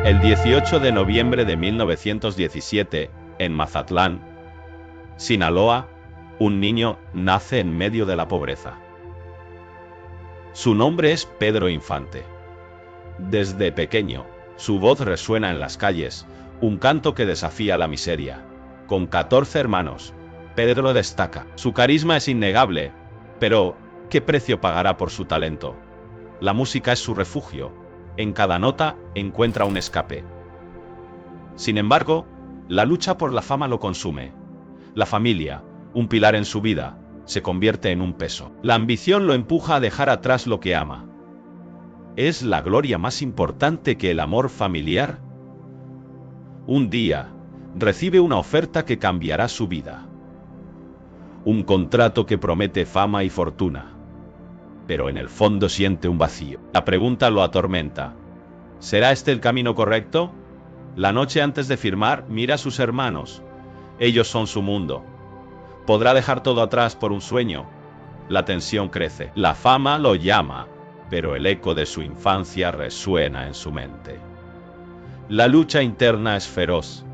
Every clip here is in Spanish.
El 18 de noviembre de 1917, en Mazatlán, Sinaloa, un niño nace en medio de la pobreza. Su nombre es Pedro Infante. Desde pequeño, su voz resuena en las calles, un canto que desafía la miseria. Con 14 hermanos, Pedro destaca. Su carisma es innegable, pero ¿qué precio pagará por su talento? La música es su refugio. En cada nota encuentra un escape. Sin embargo, la lucha por la fama lo consume. La familia, un pilar en su vida, se convierte en un peso. La ambición lo empuja a dejar atrás lo que ama. ¿Es la gloria más importante que el amor familiar? Un día, recibe una oferta que cambiará su vida. Un contrato que promete fama y fortuna. Pero en el fondo siente un vacío. La pregunta lo atormenta. ¿Será este el camino correcto? La noche antes de firmar, mira a sus hermanos. Ellos son su mundo. ¿Podrá dejar todo atrás por un sueño? La tensión crece. La fama lo llama, pero el eco de su infancia resuena en su mente. La lucha interna es feroz.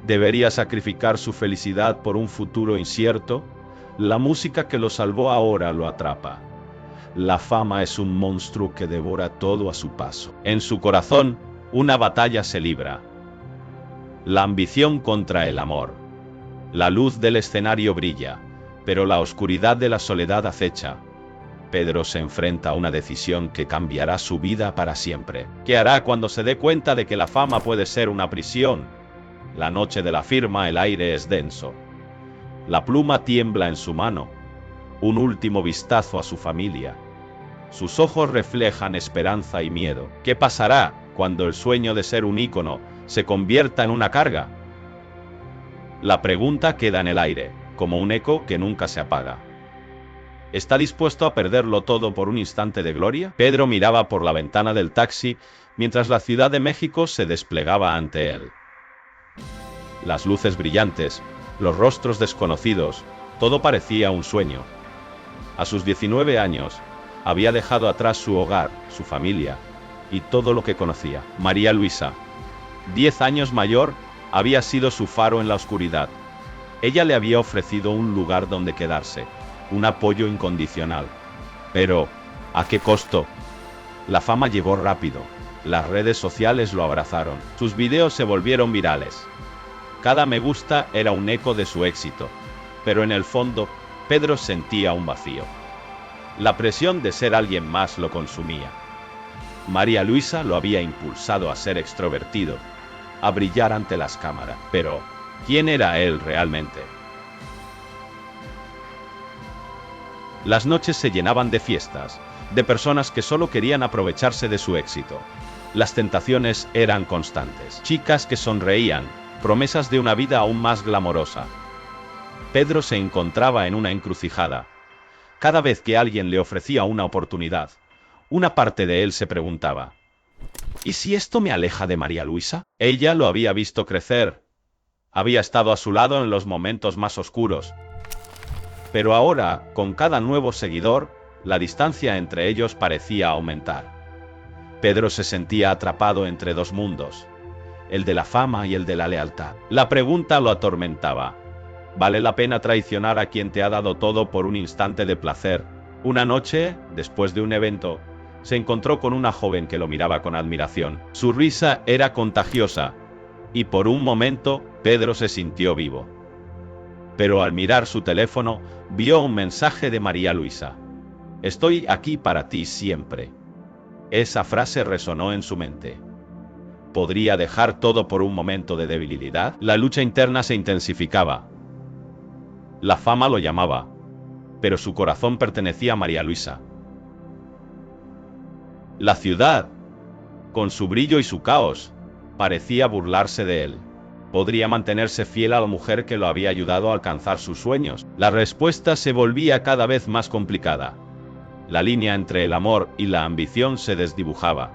¿Debería sacrificar su felicidad por un futuro incierto? La música que lo salvó ahora lo atrapa. La fama es un monstruo que devora todo a su paso. En su corazón, una batalla se libra. La ambición contra el amor. La luz del escenario brilla, pero la oscuridad de la soledad acecha. Pedro se enfrenta a una decisión que cambiará su vida para siempre. ¿Qué hará cuando se dé cuenta de que la fama puede ser una prisión? La noche de la firma el aire es denso. La pluma tiembla en su mano. Un último vistazo a su familia. Sus ojos reflejan esperanza y miedo. ¿Qué pasará cuando el sueño de ser un ícono se convierta en una carga? La pregunta queda en el aire, como un eco que nunca se apaga. ¿Está dispuesto a perderlo todo por un instante de gloria? Pedro miraba por la ventana del taxi mientras la Ciudad de México se desplegaba ante él. Las luces brillantes, los rostros desconocidos, todo parecía un sueño. A sus 19 años, había dejado atrás su hogar, su familia y todo lo que conocía. María Luisa, 10 años mayor, había sido su faro en la oscuridad. Ella le había ofrecido un lugar donde quedarse, un apoyo incondicional. Pero, ¿a qué costo? La fama llegó rápido. Las redes sociales lo abrazaron. Sus videos se volvieron virales. Cada me gusta era un eco de su éxito. Pero en el fondo, Pedro sentía un vacío. La presión de ser alguien más lo consumía. María Luisa lo había impulsado a ser extrovertido, a brillar ante las cámaras. Pero, ¿quién era él realmente? Las noches se llenaban de fiestas, de personas que solo querían aprovecharse de su éxito. Las tentaciones eran constantes. Chicas que sonreían, promesas de una vida aún más glamorosa. Pedro se encontraba en una encrucijada. Cada vez que alguien le ofrecía una oportunidad, una parte de él se preguntaba: ¿y si esto me aleja de María Luisa? Ella lo había visto crecer. Había estado a su lado en los momentos más oscuros. Pero ahora, con cada nuevo seguidor, la distancia entre ellos parecía aumentar. Pedro se sentía atrapado entre dos mundos, el de la fama y el de la lealtad. La pregunta lo atormentaba: ¿vale la pena traicionar a quien te ha dado todo por un instante de placer? Una noche, después de un evento, se encontró con una joven que lo miraba con admiración. Su risa era contagiosa, y por un momento, Pedro se sintió vivo. Pero al mirar su teléfono, vio un mensaje de María Luisa. «Estoy aquí para ti siempre». Esa frase resonó en su mente. ¿Podría dejar todo por un momento de debilidad? La lucha interna se intensificaba. La fama lo llamaba, pero su corazón pertenecía a María Luisa. La ciudad, con su brillo y su caos, parecía burlarse de él. ¿Podría mantenerse fiel a la mujer que lo había ayudado a alcanzar sus sueños? La respuesta se volvía cada vez más complicada. La línea entre el amor y la ambición se desdibujaba.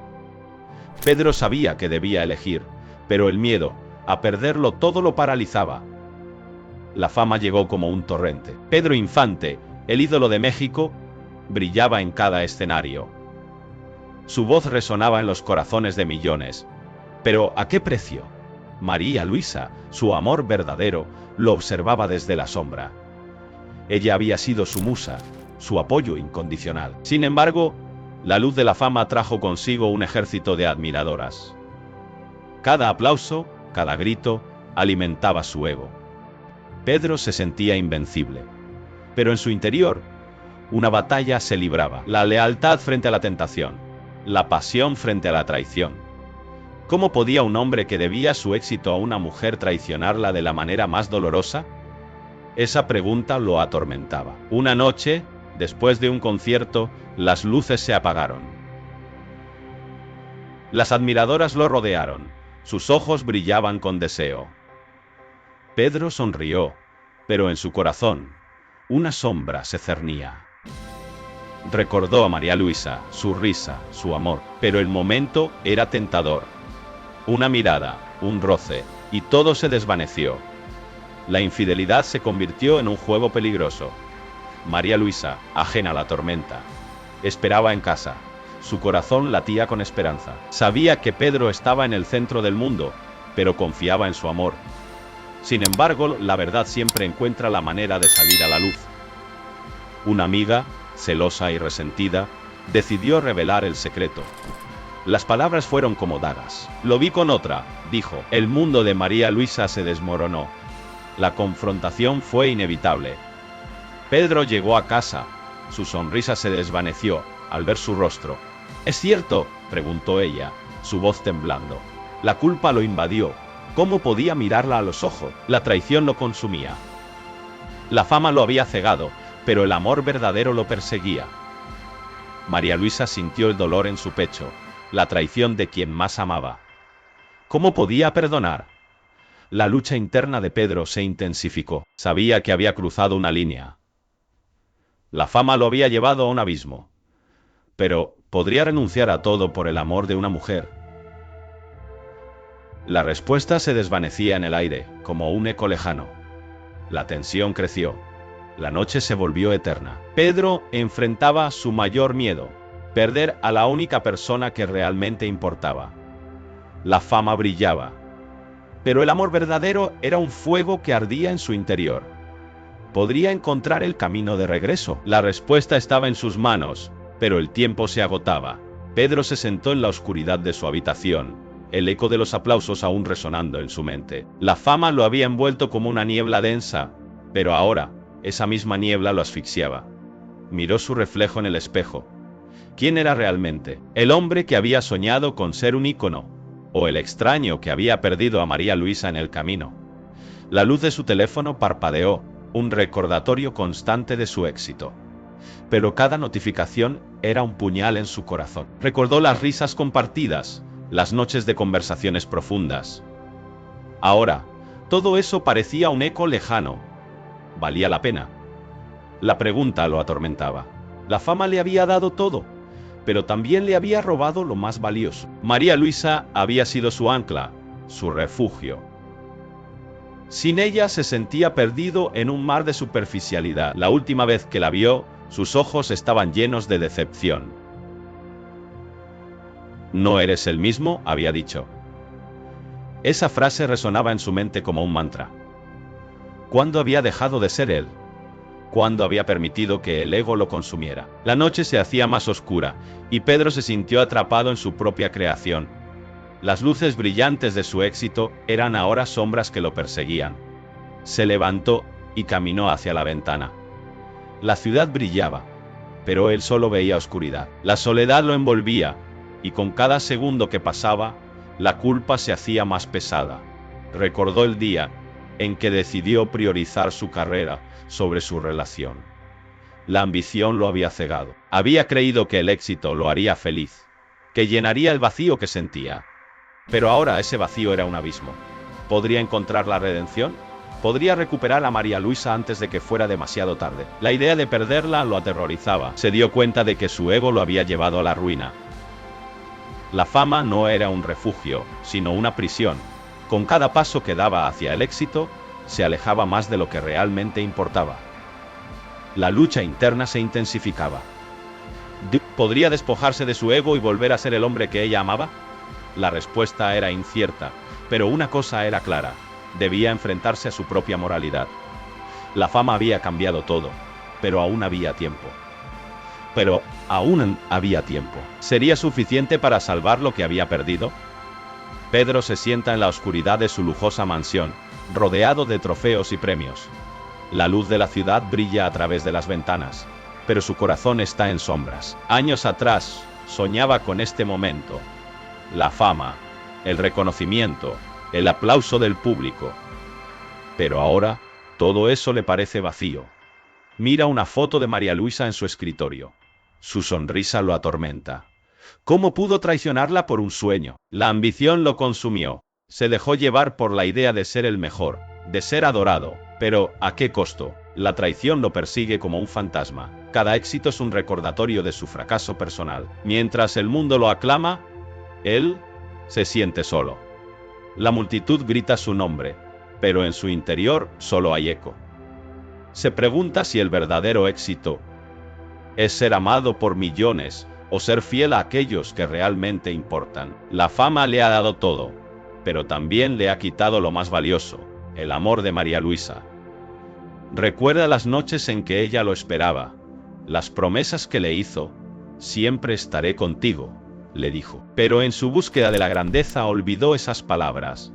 Pedro sabía que debía elegir, pero el miedo a perderlo todo lo paralizaba. La fama llegó como un torrente. Pedro Infante, el ídolo de México, brillaba en cada escenario. Su voz resonaba en los corazones de millones, Pero ¿a qué precio? María Luisa, su amor verdadero, lo observaba desde la sombra. Ella había sido su musa, su apoyo incondicional. Sin embargo, la luz de la fama trajo consigo un ejército de admiradoras. Cada aplauso, cada grito, alimentaba su ego. Pedro se sentía invencible. Pero en su interior, una batalla se libraba. La lealtad frente a la tentación. La pasión frente a la traición. ¿Cómo podía un hombre que debía su éxito a una mujer traicionarla de la manera más dolorosa? Esa pregunta lo atormentaba. Una noche, después de un concierto, las luces se apagaron. Las admiradoras lo rodearon. Sus ojos brillaban con deseo. Pedro sonrió, pero en su corazón, una sombra se cernía. Recordó a María Luisa, su risa, su amor, pero el momento era tentador. Una mirada, un roce, y todo se desvaneció. La infidelidad se convirtió en un juego peligroso. María Luisa, ajena a la tormenta, esperaba en casa. Su corazón latía con esperanza. Sabía que Pedro estaba en el centro del mundo, pero confiaba en su amor. Sin embargo, la verdad siempre encuentra la manera de salir a la luz. Una amiga, celosa y resentida, decidió revelar el secreto. Las palabras fueron como dagas. Lo vi con otra, dijo. El mundo de María Luisa se desmoronó. La confrontación fue inevitable. Pedro llegó a casa. Su sonrisa se desvaneció al ver su rostro. ¿Es cierto?, preguntó ella, su voz temblando. La culpa lo invadió. ¿Cómo podía mirarla a los ojos? La traición lo consumía. La fama lo había cegado, pero el amor verdadero lo perseguía. María Luisa sintió el dolor en su pecho, la traición de quien más amaba. ¿Cómo podía perdonar? La lucha interna de Pedro se intensificó. Sabía que había cruzado una línea. La fama lo había llevado a un abismo. Pero, ¿podría renunciar a todo por el amor de una mujer? La respuesta se desvanecía en el aire, como un eco lejano. La tensión creció. La noche se volvió eterna. Pedro enfrentaba su mayor miedo: perder a la única persona que realmente importaba. La fama brillaba. Pero el amor verdadero era un fuego que ardía en su interior. ¿Podría encontrar el camino de regreso? La respuesta estaba en sus manos, pero el tiempo se agotaba. Pedro se sentó en la oscuridad de su habitación, el eco de los aplausos aún resonando en su mente. La fama lo había envuelto como una niebla densa, pero ahora, esa misma niebla lo asfixiaba. Miró su reflejo en el espejo. ¿Quién era realmente? ¿El hombre que había soñado con ser un ícono? ¿O el extraño que había perdido a María Luisa en el camino? La luz de su teléfono parpadeó, un recordatorio constante de su éxito. Pero cada notificación era un puñal en su corazón. Recordó las risas compartidas, las noches de conversaciones profundas. Ahora, todo eso parecía un eco lejano. ¿Valía la pena? La pregunta lo atormentaba. La fama le había dado todo, pero también le había robado lo más valioso. María Luisa había sido su ancla, su refugio. Sin ella se sentía perdido en un mar de superficialidad. La última vez que la vio, sus ojos estaban llenos de decepción. «No eres el mismo», había dicho. Esa frase resonaba en su mente como un mantra. ¿Cuándo había dejado de ser él? ¿Cuándo había permitido que el ego lo consumiera? La noche se hacía más oscura, y Pedro se sintió atrapado en su propia creación. Las luces brillantes de su éxito eran ahora sombras que lo perseguían. Se levantó y caminó hacia la ventana. La ciudad brillaba, pero él solo veía oscuridad. La soledad lo envolvía, y con cada segundo que pasaba, la culpa se hacía más pesada. Recordó el día en que decidió priorizar su carrera sobre su relación. La ambición lo había cegado. Había creído que el éxito lo haría feliz, que llenaría el vacío que sentía. Pero ahora ese vacío era un abismo. ¿Podría encontrar la redención? ¿Podría recuperar a María Luisa antes de que fuera demasiado tarde? La idea de perderla lo aterrorizaba. Se dio cuenta de que su ego lo había llevado a la ruina. La fama no era un refugio, sino una prisión. Con cada paso que daba hacia el éxito, se alejaba más de lo que realmente importaba. La lucha interna se intensificaba. ¿Podría despojarse de su ego y volver a ser el hombre que ella amaba? La respuesta era incierta, pero una cosa era clara: debía enfrentarse a su propia moralidad. La fama había cambiado todo, pero aún había tiempo. ¿Sería suficiente para salvar lo que había perdido? Pedro se sienta en la oscuridad de su lujosa mansión, rodeado de trofeos y premios. La luz de la ciudad brilla a través de las ventanas, pero su corazón está en sombras. Años atrás, soñaba con este momento: la fama, el reconocimiento, el aplauso del público. Pero ahora, todo eso le parece vacío. Mira una foto de María Luisa en su escritorio. Su sonrisa lo atormenta. ¿Cómo pudo traicionarla por un sueño? La ambición lo consumió. Se dejó llevar por la idea de ser el mejor, de ser adorado. Pero, ¿a qué costo? La traición lo persigue como un fantasma. Cada éxito es un recordatorio de su fracaso personal. Mientras el mundo lo aclama, él se siente solo. La multitud grita su nombre, pero en su interior solo hay eco. Se pregunta si el verdadero éxito es ser amado por millones o ser fiel a aquellos que realmente importan. La fama le ha dado todo, pero también le ha quitado lo más valioso: el amor de María Luisa. Recuerda las noches en que ella lo esperaba, las promesas que le hizo. Siempre estaré contigo, le dijo. Pero en su búsqueda de la grandeza olvidó esas palabras.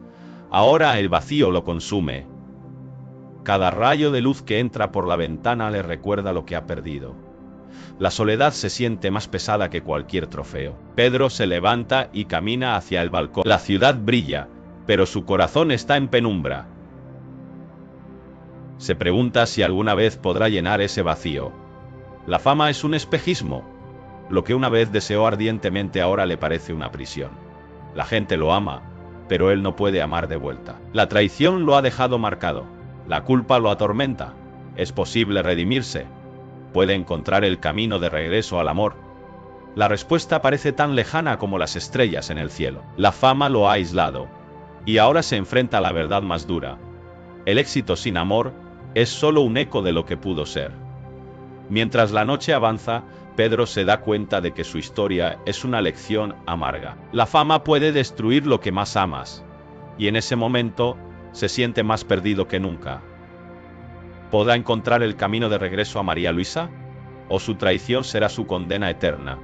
Ahora el vacío lo consume. Cada rayo de luz que entra por la ventana le recuerda lo que ha perdido. La soledad se siente más pesada que cualquier trofeo. Pedro se levanta y camina hacia el balcón. La ciudad brilla, pero su corazón está en penumbra. Se pregunta si alguna vez podrá llenar ese vacío. La fama es un espejismo. Lo que una vez deseó ardientemente ahora le parece una prisión. La gente lo ama, pero él no puede amar de vuelta. La traición lo ha dejado marcado. La culpa lo atormenta. ¿Es posible redimirse? ¿Puede encontrar el camino de regreso al amor? La respuesta parece tan lejana como las estrellas en el cielo. La fama lo ha aislado, y ahora se enfrenta a la verdad más dura. El éxito sin amor es solo un eco de lo que pudo ser. Mientras la noche avanza, Pedro se da cuenta de que su historia es una lección amarga. La fama puede destruir lo que más amas, y en ese momento se siente más perdido que nunca. ¿Podrá encontrar el camino de regreso a María Luisa? ¿O su traición será su condena eterna?